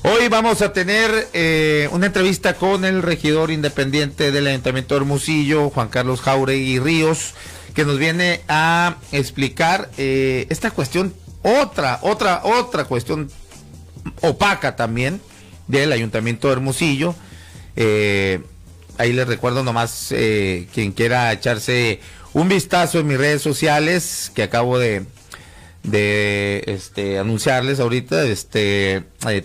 Hoy vamos a tener una entrevista con el regidor independiente del Ayuntamiento de Hermosillo, Juan Carlos Jáuregui Ríos, que nos viene a explicar esta cuestión, otra cuestión opaca también del Ayuntamiento de Hermosillo. Ahí les recuerdo nomás, quien quiera echarse un vistazo en mis redes sociales, que acabo de anunciarles ahorita,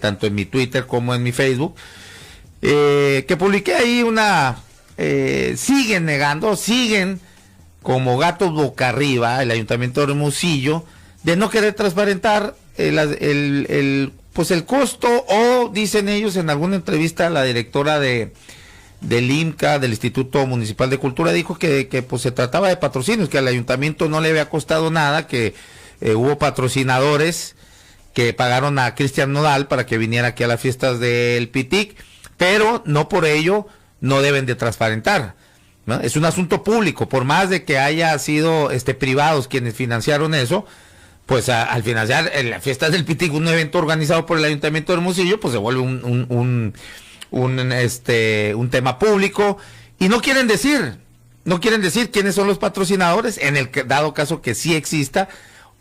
tanto en mi Twitter como en mi Facebook, que publiqué ahí siguen como gatos boca arriba el Ayuntamiento de Hermosillo de no querer transparentar el costo, o dicen ellos en alguna entrevista, la directora del IMCA, del Instituto Municipal de Cultura, dijo que pues se trataba de patrocinios, que al ayuntamiento no le había costado nada, que hubo patrocinadores que pagaron a Cristian Nodal para que viniera aquí a las fiestas del PITIC, pero no por ello no deben de transparentar, ¿no? Es un asunto público, por más de que haya sido privados quienes financiaron eso, pues al financiar las fiestas del PITIC, un evento organizado por el Ayuntamiento de Hermosillo, pues se vuelve un tema público, y no quieren decir quiénes son los patrocinadores, en el dado caso que sí exista,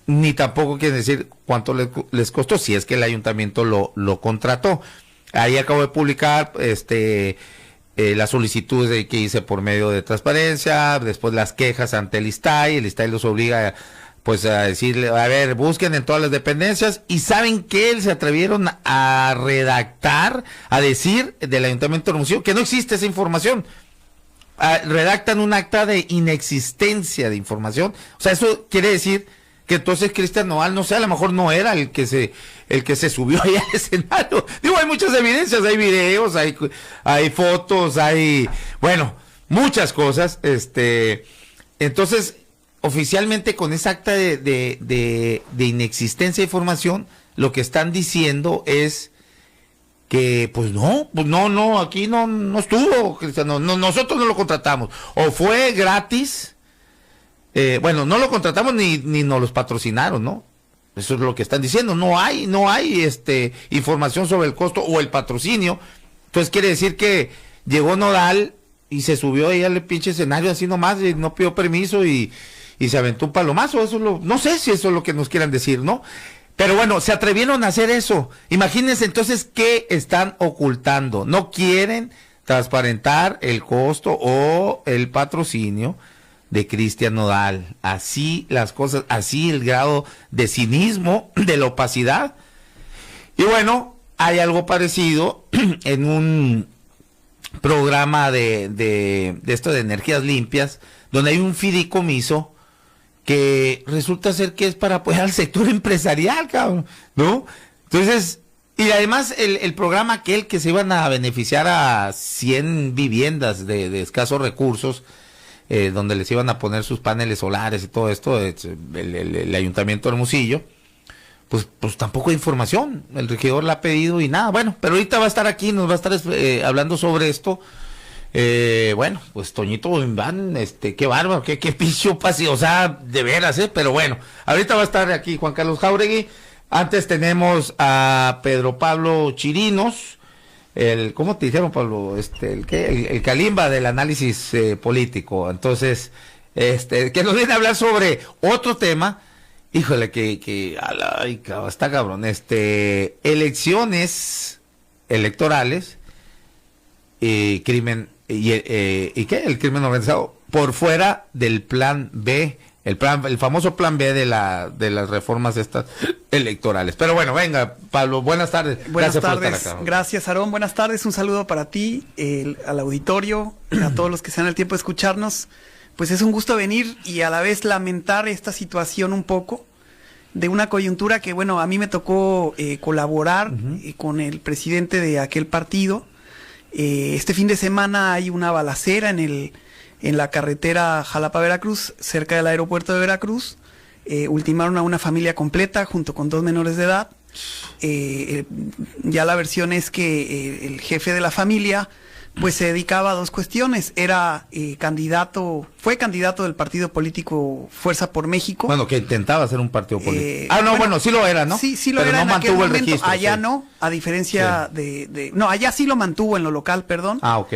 ni tampoco quieren decir cuánto les costó, si es que el ayuntamiento lo contrató. Ahí acabo de publicar las solicitudes que hice por medio de transparencia, después las quejas ante el ISTAI los obliga pues a decirle, a ver, busquen en todas las dependencias, y saben que se atrevieron a redactar, a decir del Ayuntamiento de Hermosillo que no existe esa información. Redactan un acta de inexistencia de información. O sea, eso quiere decir que entonces Cristian Nodal, no sé, a lo mejor no era el que se subió ahí al escenario. Digo, hay muchas evidencias, hay videos, hay fotos, hay, bueno, muchas cosas. Entonces, oficialmente con esa acta de inexistencia de información, lo que están diciendo es que pues no, aquí no estuvo Cristian, no, nosotros no lo contratamos, o fue gratis. Bueno, no lo contratamos ni nos los patrocinaron, ¿no? Eso es lo que están diciendo. No hay información sobre el costo o el patrocinio. Entonces quiere decir que llegó Nodal y se subió ahí al pinche escenario así nomás, y no pidió permiso y se aventó un palomazo. No sé si eso es lo que nos quieran decir, ¿no? Pero bueno, se atrevieron a hacer eso. Imagínense entonces qué están ocultando. No quieren transparentar el costo o el patrocinio de Cristian Nodal. Así las cosas, así el grado de cinismo, de la opacidad. Y bueno, hay algo parecido en un programa de esto de energías limpias, donde hay un fideicomiso que resulta ser que es para apoyar al sector empresarial, cabrón, ¿no? Entonces, y además el programa aquel que se iban a beneficiar a 100 viviendas de escasos recursos, donde les iban a poner sus paneles solares y todo esto, el Ayuntamiento de Hermosillo, pues tampoco hay información. El regidor la ha pedido y nada. Bueno, pero ahorita va a estar aquí, nos va a estar hablando sobre esto. Bueno, pues Toñito Iván, qué bárbaro, qué picho pase, o sea, de veras, pero bueno, ahorita va a estar aquí Juan Carlos Jáuregui. Antes tenemos a Pedro Pablo Chirinos, ¿cómo te dijeron, Pablo? El Kalimba del análisis político. Entonces, que nos viene a hablar sobre otro tema, híjole, está cabrón, electorales, crimen, ¿qué? El crimen organizado por fuera del plan B, el famoso plan B de las reformas estas electorales. Pero bueno, venga, Pablo, buenas tardes. Buenas tardes, gracias, Aarón, buenas tardes, un saludo para ti, al auditorio, a todos los que se dan el tiempo de escucharnos. Pues es un gusto venir y a la vez lamentar esta situación un poco, de una coyuntura que, bueno, a mí me tocó colaborar con el presidente de aquel partido. Este fin de semana hay una balacera en la carretera Jalapa-Veracruz, cerca del aeropuerto de Veracruz. Ultimaron a una familia completa junto con 2 menores de edad. Ya la versión es que el jefe de la familia pues se dedicaba a dos cuestiones. Era fue candidato del partido político Fuerza por México. Bueno, que intentaba ser un partido político. Bueno, sí lo era, ¿no? Sí, sí lo pero era no en aquel mantuvo el momento. registro. Allá sí. no, a diferencia no, allá sí lo mantuvo en lo local, perdón. Ah, ok.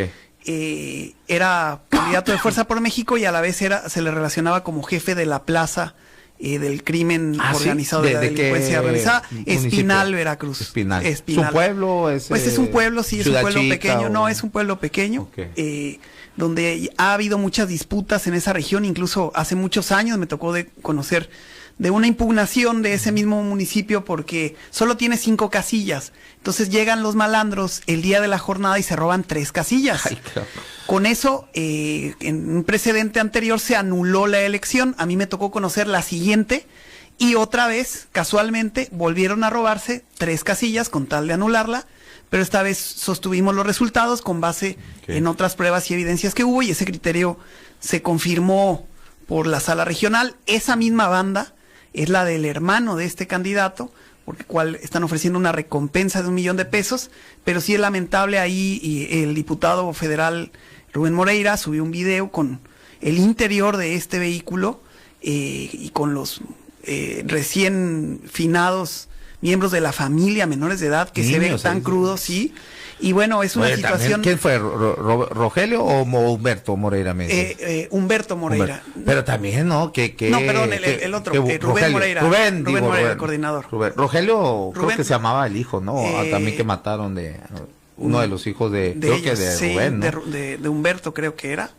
Era candidato de Fuerza por México y a la vez se le relacionaba como jefe de la plaza del crimen organizado, ¿sí? de la delincuencia organizada, Espinal, Veracruz. Espinal. ¿Su pueblo es? Pues es un pueblo, sí, es un pueblo pequeño. O... No, es un pueblo pequeño, okay. Donde ha habido muchas disputas en esa región. Incluso hace muchos años me tocó conocer de una impugnación de ese mismo municipio porque solo tiene 5 casillas. Entonces llegan los malandros el día de la jornada y se roban 3 casillas. Ay, claro. Con eso, en un precedente anterior se anuló la elección. A mí me tocó conocer la siguiente y otra vez, casualmente, volvieron a robarse 3 casillas con tal de anularla, pero esta vez sostuvimos los resultados con base en otras pruebas y evidencias que hubo y ese criterio se confirmó por la sala regional. Esa misma banda es la del hermano de este candidato, porque cual están ofreciendo una recompensa de $1 millón, pero sí es lamentable ahí, y el diputado federal Rubén Moreira subió un video con el interior de este vehículo y con los recién finados miembros de la familia, menores de edad, que se ven tan crudos, sí. Y bueno, es una situación... ¿Quién fue? ¿Rogelio o Humberto Moreira? Humberto Moreira. Pero también, ¿no? No, perdón, el otro, Rubén Moreira. Rubén Moreira, el coordinador. Rogelio, creo que se llamaba el hijo, ¿no? También que mataron de uno de los hijos de Rubén, ¿no? de Humberto creo que era.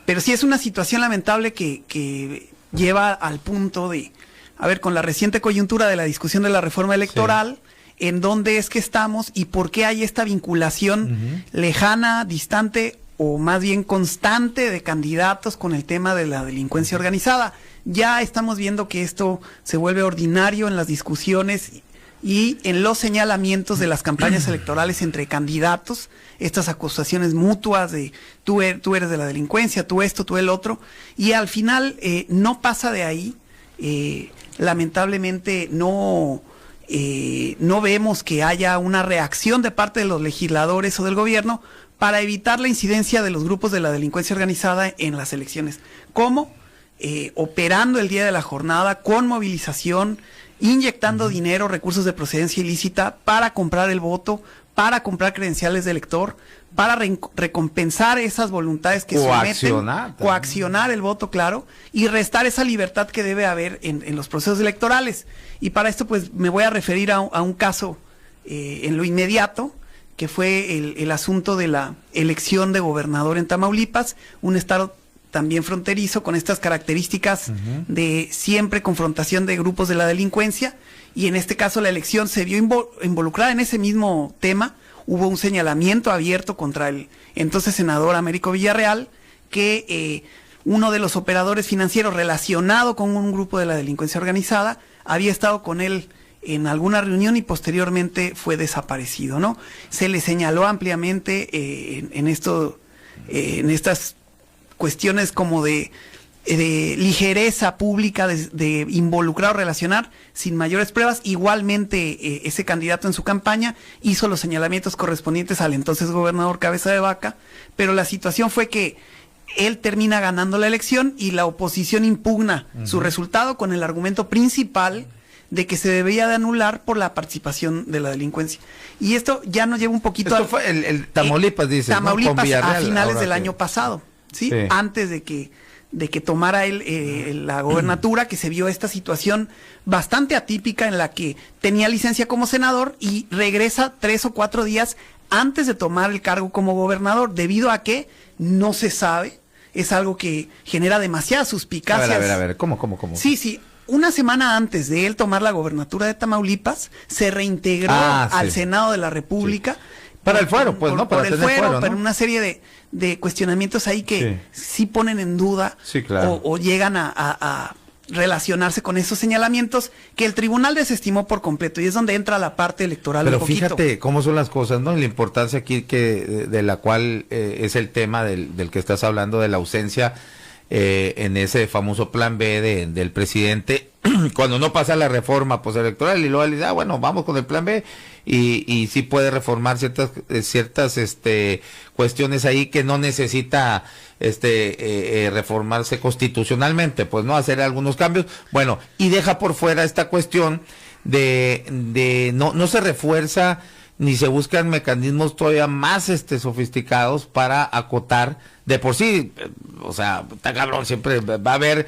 Pero sí es una situación lamentable que lleva al punto de... A ver, con la reciente coyuntura de la discusión de la reforma electoral... Sí. En dónde es que estamos y por qué hay esta vinculación lejana, distante o más bien constante de candidatos con el tema de la delincuencia organizada. Ya estamos viendo que esto se vuelve ordinario en las discusiones y en los señalamientos de las campañas electorales entre candidatos, estas acusaciones mutuas de tú eres de la delincuencia, tú esto, tú el otro, y al final no pasa de ahí. Lamentablemente no vemos que haya una reacción de parte de los legisladores o del gobierno para evitar la incidencia de los grupos de la delincuencia organizada en las elecciones. ¿Cómo? Operando el día de la jornada con movilización, inyectando dinero, recursos de procedencia ilícita para comprar el voto, para comprar credenciales de elector, para recompensar esas voluntades que someten, coaccionar el voto, claro, y restar esa libertad que debe haber en los procesos electorales. Y para esto pues me voy a referir a un caso en lo inmediato, que fue el asunto de la elección de gobernador en Tamaulipas, un estado también fronterizo con estas características de siempre confrontación de grupos de la delincuencia, y en este caso la elección se vio involucrada en ese mismo tema. Hubo un señalamiento abierto contra el entonces senador Américo Villarreal, que uno de los operadores financieros relacionado con un grupo de la delincuencia organizada había estado con él en alguna reunión y posteriormente fue desaparecido, ¿no? Se le señaló ampliamente en estas cuestiones como de ligereza pública, de involucrar o relacionar sin mayores pruebas. Igualmente ese candidato en su campaña hizo los señalamientos correspondientes al entonces gobernador Cabeza de Vaca, pero la situación fue que él termina ganando la elección y la oposición impugna su resultado con el argumento principal de que se debía de anular por la participación de la delincuencia. Y esto ya nos lleva un poquito... Esto fue el Tamaulipas, dice, Tamaulipas, ¿no? Con Villarreal, a finales del año pasado, ¿sí? Antes de que tomara él la gobernatura, que se vio esta situación bastante atípica en la que tenía licencia como senador y regresa 3 o 4 días antes de tomar el cargo como gobernador, debido a que no se sabe, es algo que genera demasiadas suspicacias. A ver, ¿cómo? Sí, una semana antes de él tomar la gobernatura de Tamaulipas, se reintegró al Senado de la República. Sí. Para el fuero, pues, ¿no? Para el fuero, ¿no? Pero una serie de cuestionamientos ahí que sí ponen en duda o llegan a relacionarse con esos señalamientos que el tribunal desestimó por completo, y es donde entra la parte electoral. Pero fíjate cómo son las cosas, ¿no? Y la importancia aquí de la cual es el tema del que estás hablando, de la ausencia en ese famoso plan B del presidente cuando no pasa la reforma postelectoral y luego le dice, bueno, vamos con el plan B y sí puede reformar ciertas cuestiones ahí que no necesita reformarse constitucionalmente, pues no hacer algunos cambios, bueno, y deja por fuera esta cuestión de no se refuerza ni se buscan mecanismos todavía más sofisticados para acotar de por sí, o sea, está cabrón, siempre va a haber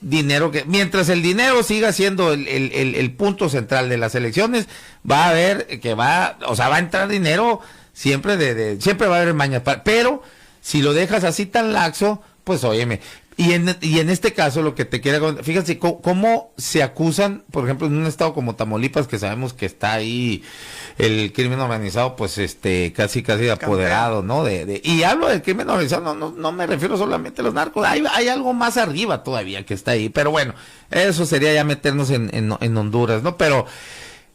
dinero que, mientras el dinero siga siendo el punto central de las elecciones, va a haber que va a entrar dinero siempre siempre va a haber mañas, pero si lo dejas así tan laxo, pues óyeme, y en este caso lo que te quiero, fíjense cómo se acusan, por ejemplo, en un estado como Tamaulipas, que sabemos que está ahí el crimen organizado, pues casi apoderado, ¿no? Y hablo del crimen organizado, no me refiero solamente a los narcos, hay algo más arriba todavía que está ahí, pero bueno, eso sería ya meternos en Honduras, ¿no? Pero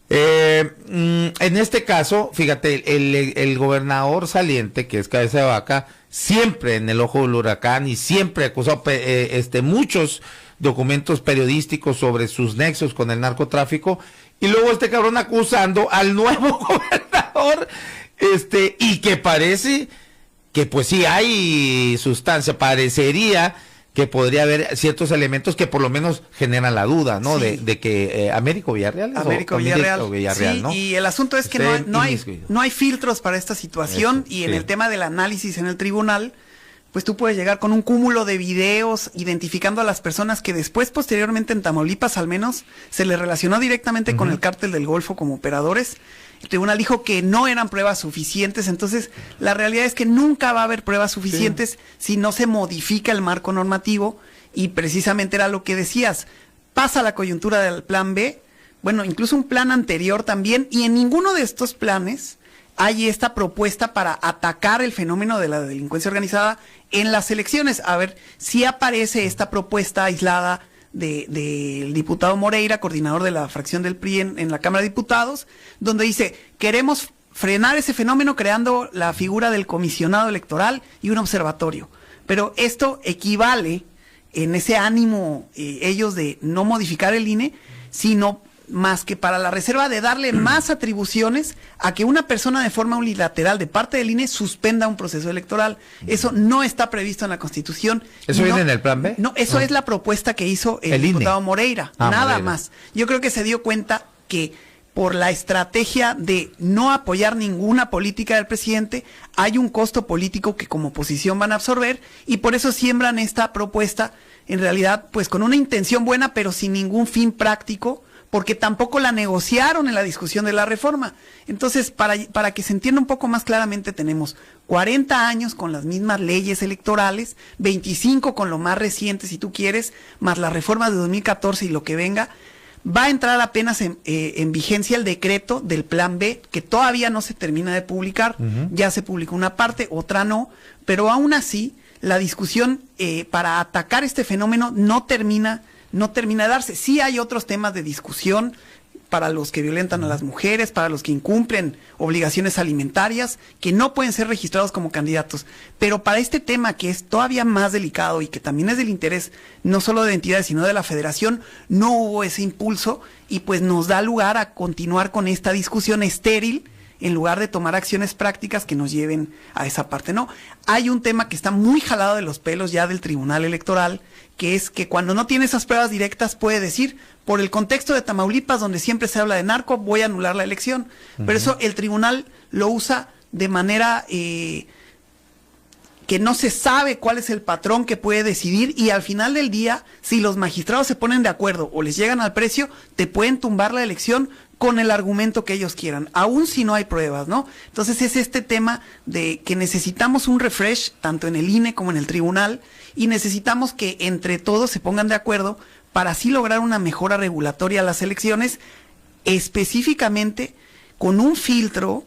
en este caso, fíjate, el gobernador saliente, que es Cabeza de Vaca, siempre en el ojo del huracán y siempre acusó muchos documentos periodísticos sobre sus nexos con el narcotráfico, y luego este cabrón acusando al nuevo gobernador, y que parece que pues sí hay sustancia, parecería que podría haber ciertos elementos que por lo menos generan la duda, ¿no? Sí. De que Américo Villarreal. Américo Villarreal, sí, ¿no? Y el asunto es que no hay filtros para esta situación. Eso, y en el tema del análisis en el tribunal, pues tú puedes llegar con un cúmulo de videos identificando a las personas que después, posteriormente en Tamaulipas al menos, se les relacionó directamente con el cártel del Golfo como operadores. El tribunal dijo que no eran pruebas suficientes, entonces la realidad es que nunca va a haber pruebas suficientes si no se modifica el marco normativo, y precisamente era lo que decías, pasa la coyuntura del plan B, bueno, incluso un plan anterior también, y en ninguno de estos planes hay esta propuesta para atacar el fenómeno de la delincuencia organizada en las elecciones. A ver, si aparece esta propuesta aislada del diputado Moreira, coordinador de la fracción del PRI en la Cámara de Diputados, donde dice, queremos frenar ese fenómeno creando la figura del comisionado electoral y un observatorio. Pero esto equivale, en ese ánimo ellos de no modificar el INE, sino más que para la reserva de darle más atribuciones a que una persona de forma unilateral de parte del INE suspenda un proceso electoral. Eso no está previsto en la Constitución. ¿Eso viene en el plan B? No, eso es la propuesta que hizo el diputado Moreira, nada Moreira. Más. Yo creo que se dio cuenta que por la estrategia de no apoyar ninguna política del presidente, hay un costo político que como oposición van a absorber, y por eso siembran esta propuesta, en realidad, pues con una intención buena, pero sin ningún fin práctico, porque tampoco la negociaron en la discusión de la reforma. Entonces, para que se entienda un poco más claramente, tenemos 40 años con las mismas leyes electorales, 25 con lo más reciente, si tú quieres, más la reforma de 2014 y lo que venga. Va a entrar apenas en vigencia el decreto del Plan B, que todavía no se termina de publicar. Ya se publicó una parte, otra no, pero aún así, la discusión para atacar este fenómeno no termina de darse. Sí hay otros temas de discusión para los que violentan a las mujeres, para los que incumplen obligaciones alimentarias, que no pueden ser registrados como candidatos. Pero para este tema, que es todavía más delicado y que también es del interés no solo de entidades, sino de la federación, no hubo ese impulso, y pues nos da lugar a continuar con esta discusión estéril, en lugar de tomar acciones prácticas que nos lleven a esa parte. No, hay un tema que está muy jalado de los pelos ya del Tribunal Electoral, que es que cuando no tiene esas pruebas directas puede decir, por el contexto de Tamaulipas, donde siempre se habla de narco, voy a anular la elección. Pero eso el tribunal lo usa de manera que no se sabe cuál es el patrón que puede decidir, y al final del día, si los magistrados se ponen de acuerdo o les llegan al precio, te pueden tumbar la elección con el argumento que ellos quieran, aun si no hay pruebas, ¿no? Entonces es este tema de que necesitamos un refresh, tanto en el INE como en el tribunal, y necesitamos que entre todos se pongan de acuerdo para así lograr una mejora regulatoria a las elecciones, específicamente con un filtro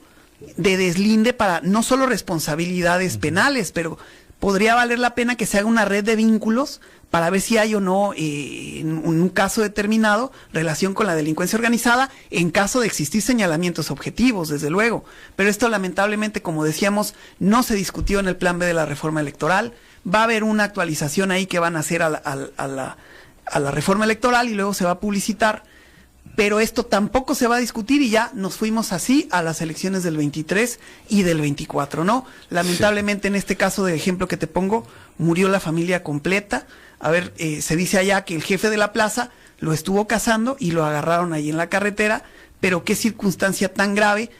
de deslinde para no solo responsabilidades penales, pero podría valer la pena que se haga una red de vínculos para ver si hay o no, en un caso determinado, relación con la delincuencia organizada, en caso de existir señalamientos objetivos, desde luego. Pero esto, lamentablemente, como decíamos, no se discutió en el plan B de la reforma electoral. Va a haber una actualización ahí que van a hacer a la reforma electoral y luego se va a publicitar, pero esto tampoco se va a discutir y ya nos fuimos así a las elecciones del 23 y del 24, ¿no? Lamentablemente en este caso del ejemplo que te pongo, murió la familia completa. A ver, se dice allá que el jefe de la plaza lo estuvo cazando y lo agarraron ahí en la carretera, pero qué circunstancia tan grave,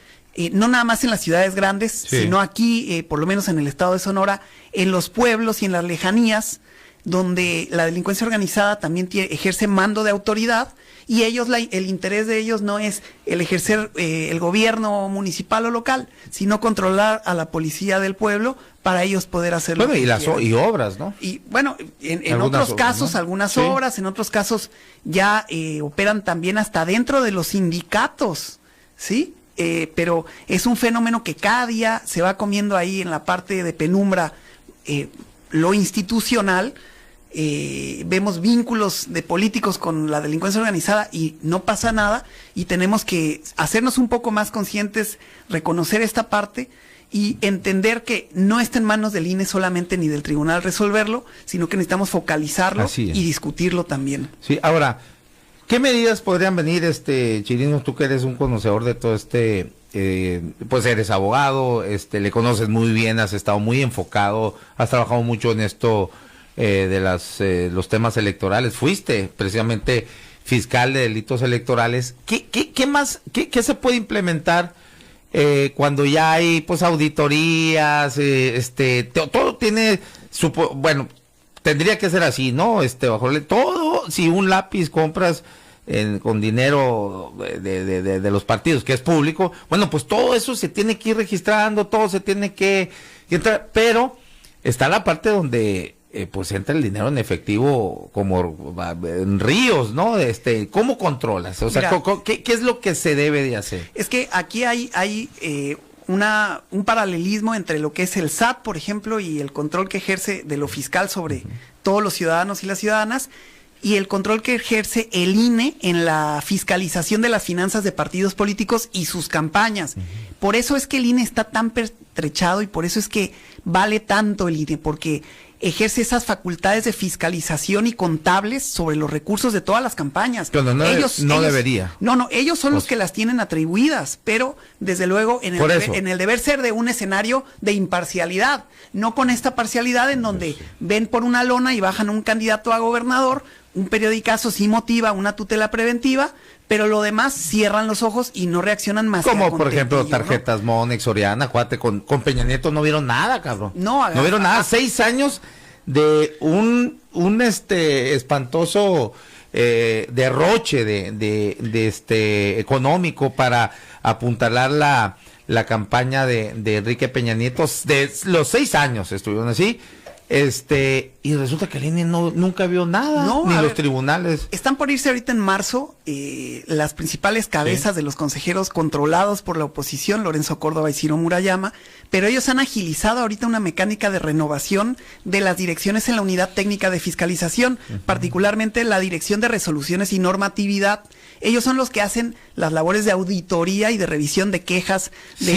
no nada más en las ciudades grandes, sino aquí, por lo menos en el estado de Sonora, en los pueblos y en las lejanías, donde la delincuencia organizada también ejerce mando de autoridad, y ellos, el interés de ellos no es el ejercer el gobierno municipal o local, sino controlar a la policía del pueblo para ellos poder hacerlo. Bueno, y obras, ¿no? Y bueno, en otros obras, casos, ¿no? Algunas obras, en otros casos ya operan también hasta dentro de los sindicatos, ¿sí? Pero es un fenómeno que cada día se va comiendo ahí en la parte de penumbra, lo institucional. Vemos vínculos de políticos con la delincuencia organizada y no pasa nada, y tenemos que hacernos un poco más conscientes, reconocer esta parte y entender que no está en manos del INE solamente ni del tribunal resolverlo, sino que necesitamos focalizarlo y discutirlo también. Sí, ahora, ¿qué medidas podrían venir, Chirino, tú que eres un conocedor de todo pues eres abogado, le conoces muy bien, has estado muy enfocado, has trabajado mucho en esto de los temas electorales, fuiste precisamente fiscal de delitos electorales? ¿Qué más, qué se puede implementar cuando ya hay pues auditorías, todo tiene bueno, tendría que ser así, ¿no? Todo, si un lápiz compras con dinero de los partidos, que es público, bueno, pues todo eso se tiene que ir registrando, todo se tiene que entrar, pero está la parte donde pues entra el dinero en efectivo como en ríos, ¿no? ¿Cómo controlas? O sea, mira, ¿qué es lo que se debe de hacer? Es que aquí hay un paralelismo entre lo que es el SAT, por ejemplo, y el control que ejerce de lo fiscal sobre todos los ciudadanos y las ciudadanas, y el control que ejerce el INE en la fiscalización de las finanzas de partidos políticos y sus campañas. Por eso es que el INE está tan pertrechado y por eso es que vale tanto el INE, porque ejerce esas facultades de fiscalización y contables sobre los recursos de todas las campañas. Pero ellos debería. No, ellos son los que las tienen atribuidas, pero desde luego en el deber ser de un escenario de imparcialidad, no con esta parcialidad en donde ven por una lona y bajan un candidato a gobernador, un periodicazo sí motiva una tutela preventiva, pero lo demás cierran los ojos y no reaccionan más. Como por ejemplo tarjetas, ¿no? Monex, Soriana, acuérdate, con Peña Nieto no vieron nada, cabrón. No vieron nada. 6 años de un espantoso derroche de económico para apuntalar la campaña de Enrique Peña Nieto. De los 6 años estuvieron así. Y resulta que el INE nunca vio nada, ni los tribunales. Están por irse ahorita en marzo las principales cabezas de los consejeros controlados por la oposición, Lorenzo Córdoba y Ciro Murayama, pero ellos han agilizado ahorita una mecánica de renovación de las direcciones en la unidad técnica de fiscalización, particularmente la dirección de resoluciones y normatividad. Ellos son los que hacen las labores de auditoría y de revisión de quejas de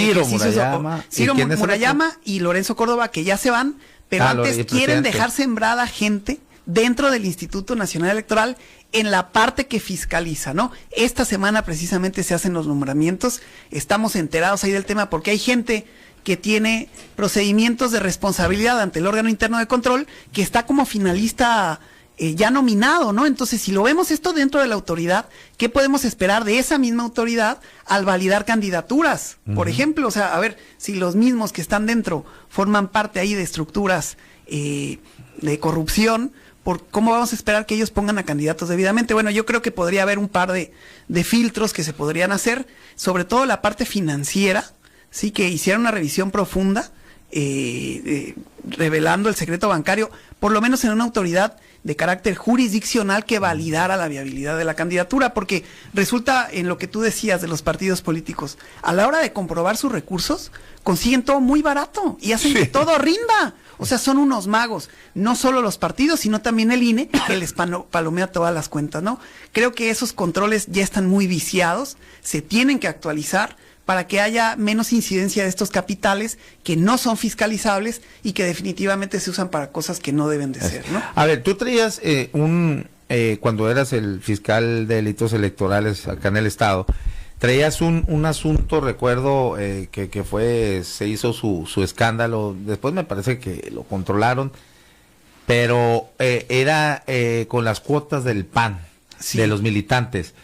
Ciro Murayama y Lorenzo Córdoba, que ya se van. Pero antes quieren dejar sembrada gente dentro del Instituto Nacional Electoral en la parte que fiscaliza, ¿no? Esta semana precisamente se hacen los nombramientos, estamos enterados ahí del tema porque hay gente que tiene procedimientos de responsabilidad ante el órgano interno de control que está como finalista ya nominado, ¿no? Entonces, si lo vemos esto dentro de la autoridad, ¿qué podemos esperar de esa misma autoridad al validar candidaturas? Por ejemplo, o sea, a ver, si los mismos que están dentro forman parte ahí de estructuras de corrupción, ¿cómo vamos a esperar que ellos pongan a candidatos debidamente? Bueno, yo creo que podría haber un par de filtros que se podrían hacer, sobre todo la parte financiera, sí, que hiciera una revisión profunda, revelando el secreto bancario, por lo menos en una autoridad de carácter jurisdiccional que validara la viabilidad de la candidatura, porque resulta en lo que tú decías de los partidos políticos, a la hora de comprobar sus recursos, consiguen todo muy barato y hacen que todo rinda. O sea, son unos magos, no solo los partidos, sino también el INE, que les palomea todas las cuentas, ¿no? Creo que esos controles ya están muy viciados, se tienen que actualizar para que haya menos incidencia de estos capitales que no son fiscalizables y que definitivamente se usan para cosas que no deben de ser, ¿no? A ver, tú traías cuando eras el fiscal de delitos electorales acá en el estado, traías un asunto, recuerdo, que se hizo su escándalo, después me parece que lo controlaron, pero era con las cuotas del PAN, sí, de los militantes.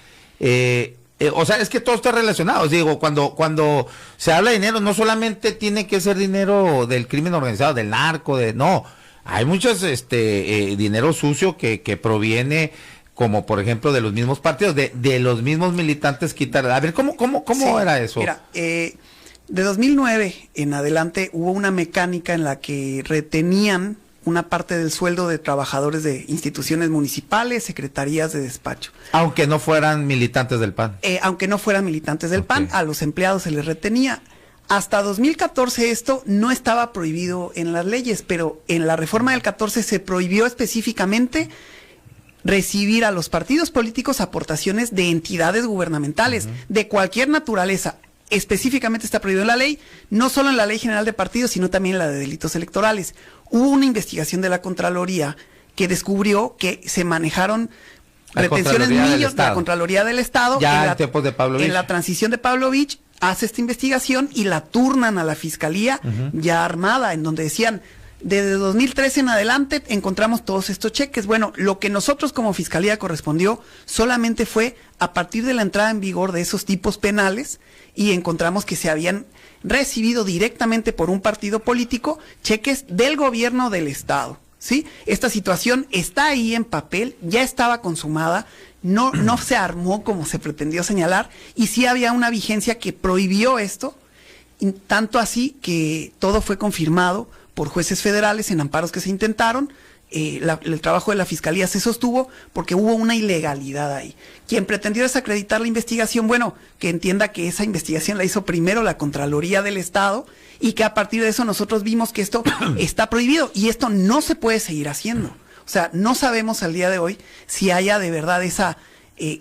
O sea, es que todo está relacionado. Digo, cuando se habla de dinero, no solamente tiene que ser dinero del crimen organizado, del narco, no. Hay muchos dinero sucio que proviene, como por ejemplo de los mismos partidos, de los mismos militantes quitar. A ver, ¿cómo sí, era eso? Mira, de 2009 en adelante hubo una mecánica en la que retenían una parte del sueldo de trabajadores de instituciones municipales, secretarías de despacho. Aunque no fueran militantes del PAN. Aunque no fueran militantes del PAN, a los empleados se les retenía. Hasta 2014 esto no estaba prohibido en las leyes, pero en la reforma del 14 se prohibió específicamente recibir a los partidos políticos aportaciones de entidades gubernamentales, de cualquier naturaleza. Específicamente está prohibido en la ley, no solo en la Ley General de Partidos, sino también en la de delitos electorales. Hubo una investigación de la Contraloría que descubrió que se manejaron retenciones millones de la Contraloría del Estado ya en tiempos de Pavlovich. En la transición de Pavlovich hace esta investigación y la turnan a la Fiscalía ya armada, en donde decían, desde 2013 en adelante encontramos todos estos cheques. Bueno, lo que nosotros como Fiscalía correspondió solamente fue a partir de la entrada en vigor de esos tipos penales, y encontramos que se habían recibido directamente por un partido político cheques del gobierno del Estado, ¿sí? Esta situación está ahí en papel, ya estaba consumada, no se armó como se pretendió señalar, y sí había una vigencia que prohibió esto, y tanto así que todo fue confirmado por jueces federales en amparos que se intentaron. El trabajo de la Fiscalía se sostuvo porque hubo una ilegalidad ahí. Quien pretendió desacreditar la investigación, bueno, que entienda que esa investigación la hizo primero la Contraloría del Estado y que a partir de eso nosotros vimos que esto está prohibido y esto no se puede seguir haciendo. O sea, no sabemos al día de hoy si haya de verdad esa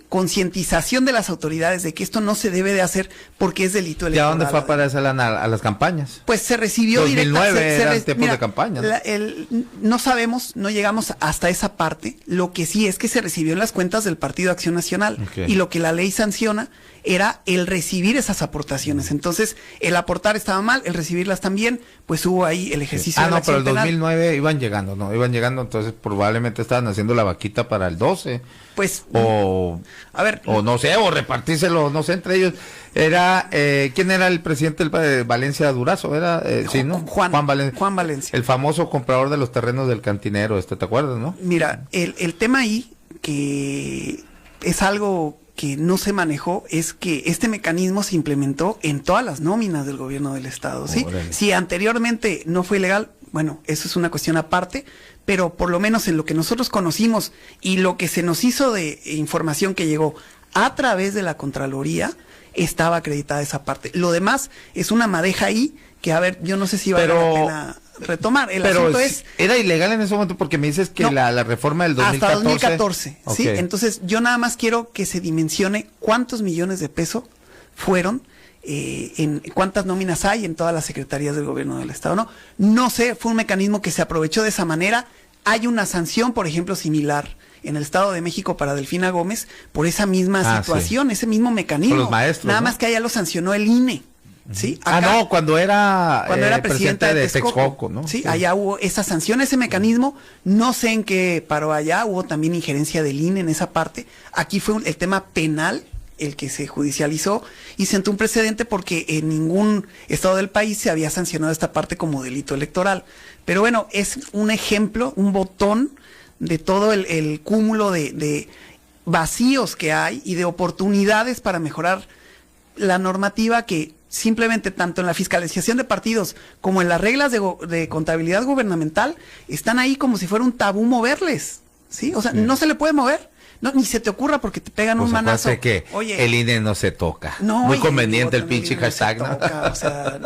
concientización de las autoridades de que esto no se debe de hacer porque es delito electoral. ¿Y a dónde fue a parar esa lana? ¿A las campañas? Pues se recibió 2009 eran tiempos de campaña, ¿no? No sabemos, no llegamos hasta esa parte. Lo que sí es que se recibió en las cuentas del Partido Acción Nacional. Okay. Y lo que la ley sanciona era el recibir esas aportaciones. Entonces, el aportar estaba mal, el recibirlas también, pues hubo ahí el ejercicio de la acción pero el penal. 2009 iban llegando, entonces probablemente estaban haciendo la vaquita para el 12. Pues, o no sé, o repartírselo, no sé, entre ellos. Era, ¿quién era el presidente de Valencia Durazo? Era, sí, ¿no? Juan Valencia. El famoso comprador de los terrenos del Cantinero, ¿te acuerdas, no? Mira, el tema ahí, que es algo que no se manejó, es que este mecanismo se implementó en todas las nóminas del gobierno del Estado, ¿sí? Si anteriormente no fue ilegal, bueno, eso es una cuestión aparte, pero por lo menos en lo que nosotros conocimos y lo que se nos hizo de información que llegó a través de la Contraloría, estaba acreditada esa parte. Lo demás es una madeja ahí que, a ver, yo no sé si vale la pena retomar. Pero era ilegal en ese momento porque me dices que no, la reforma del 2014. Hasta 2014, okay. Sí. Entonces yo nada más quiero que se dimensione cuántos millones de pesos fueron, en cuántas nóminas hay en todas las secretarías del gobierno del Estado. No sé, fue un mecanismo que se aprovechó de esa manera. Hay una sanción, por ejemplo, similar en el Estado de México para Delfina Gómez por esa misma situación, sí. Ese mismo mecanismo. Por los maestros, nada más que allá lo sancionó el INE. ¿Sí? Acá, cuando era presidenta de Texcoco, ¿no? Sí, allá hubo esa sanción, ese mecanismo. No sé en qué paró allá, hubo también injerencia del INE en esa parte. Aquí fue el tema penal el que se judicializó y sentó un precedente porque en ningún estado del país se había sancionado esta parte como delito electoral. Pero bueno, es un ejemplo, un botón de todo el cúmulo de vacíos que hay y de oportunidades para mejorar la normativa que simplemente tanto en la fiscalización de partidos como en las reglas de contabilidad gubernamental están ahí como si fuera un tabú moverles, ¿sí? O sea, no se le puede mover. No, ni se te ocurra porque te pegan un manazo. Que oye, el INE no se toca. No, muy conveniente el pinche hashtag, ¿no? O sea,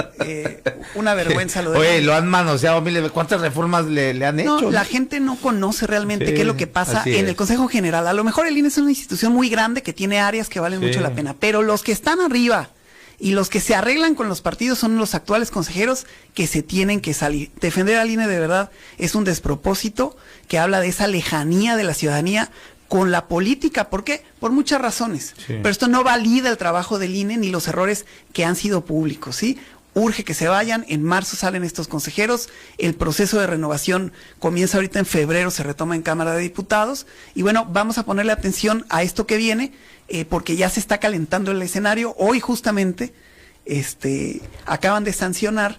una vergüenza lo de... Oye, lo han manoseado miles. ¿Cuántas reformas le han hecho? No, la gente no conoce realmente qué es lo que pasa en el Consejo General. A lo mejor el INE es una institución muy grande que tiene áreas que valen mucho la pena, pero los que están arriba y los que se arreglan con los partidos son los actuales consejeros que se tienen que salir. Defender al INE de verdad es un despropósito que habla de esa lejanía de la ciudadanía, con la política. ¿Por qué? Por muchas razones. Sí. Pero esto no valida el trabajo del INE ni los errores que han sido públicos, ¿sí? Urge que se vayan, en marzo salen estos consejeros, el proceso de renovación comienza ahorita en febrero, se retoma en Cámara de Diputados, y bueno, vamos a ponerle atención a esto que viene, porque ya se está calentando el escenario. Hoy justamente acaban de sancionar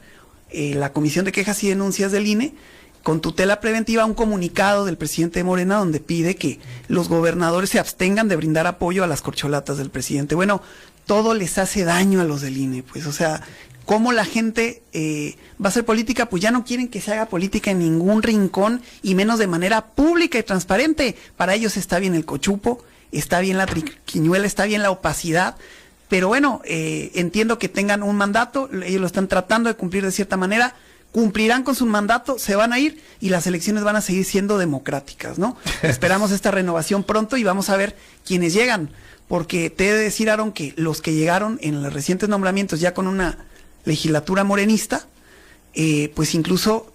la Comisión de Quejas y Denuncias del INE, con tutela preventiva, un comunicado del presidente de Morena donde pide que los gobernadores se abstengan de brindar apoyo a las corcholatas del presidente. Bueno, todo les hace daño a los del INE, pues, o sea, ¿cómo la gente va a hacer política? Pues ya no quieren que se haga política en ningún rincón y menos de manera pública y transparente. Para ellos está bien el cochupo, está bien la triquiñuela, está bien la opacidad, pero bueno, entiendo que tengan un mandato, ellos lo están tratando de cumplir de cierta manera, cumplirán con su mandato, se van a ir y las elecciones van a seguir siendo democráticas, ¿no? Esperamos esta renovación pronto y vamos a ver quiénes llegan, porque te he de decir, Aaron, que los que llegaron en los recientes nombramientos ya con una legislatura morenista, pues incluso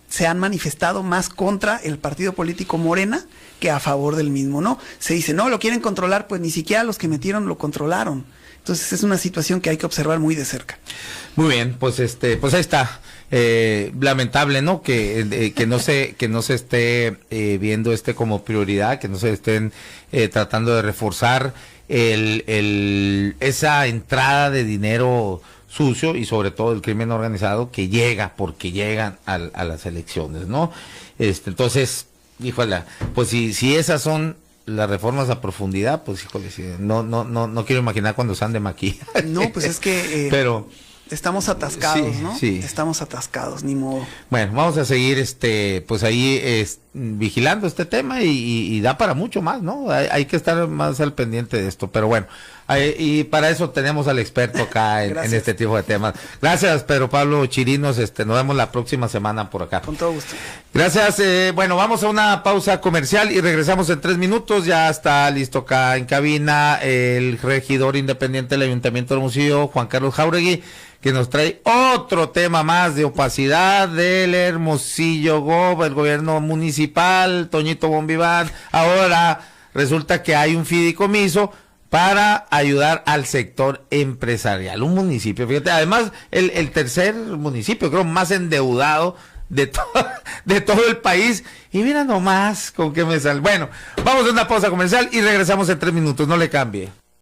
se han manifestado más contra el partido político Morena que a favor del mismo, ¿no? Se dice, no, lo quieren controlar, pues ni siquiera los que metieron lo controlaron. Entonces es una situación que hay que observar muy de cerca. Muy bien, pues pues ahí está. Lamentable, ¿no? Que no se esté viendo como prioridad, que no se estén tratando de reforzar esa entrada de dinero sucio y sobre todo el crimen organizado que llega porque llegan a las elecciones, ¿no? Entonces, híjole, pues si esas son las reformas a profundidad, pues híjole, sí, no quiero imaginar cuando sean de maquillaje. No, pues es que pero estamos atascados, sí, ¿no? Sí. Estamos atascados, ni modo. Bueno, vamos a seguir pues ahí vigilando este tema y da para mucho más, ¿no? Hay que estar más al pendiente de esto, pero bueno, y para eso tenemos al experto acá en este tipo de temas. Gracias, Pedro Pablo Chirinos, nos vemos la próxima semana por acá. Con todo gusto. Gracias, bueno, vamos a una pausa comercial y regresamos en 3 minutos. Ya está listo acá en cabina el regidor independiente del Ayuntamiento de Hermosillo, Juan Carlos Jáuregui, que nos trae otro tema más de opacidad del Hermosillo el gobierno municipal, Toñito Bombiván. Ahora resulta que hay un fideicomiso para ayudar al sector empresarial, un municipio, fíjate, además el tercer municipio, creo, más endeudado de todo el país, y mira nomás con qué me sale. Bueno, vamos a una pausa comercial y regresamos en 3 minutos, no le cambie.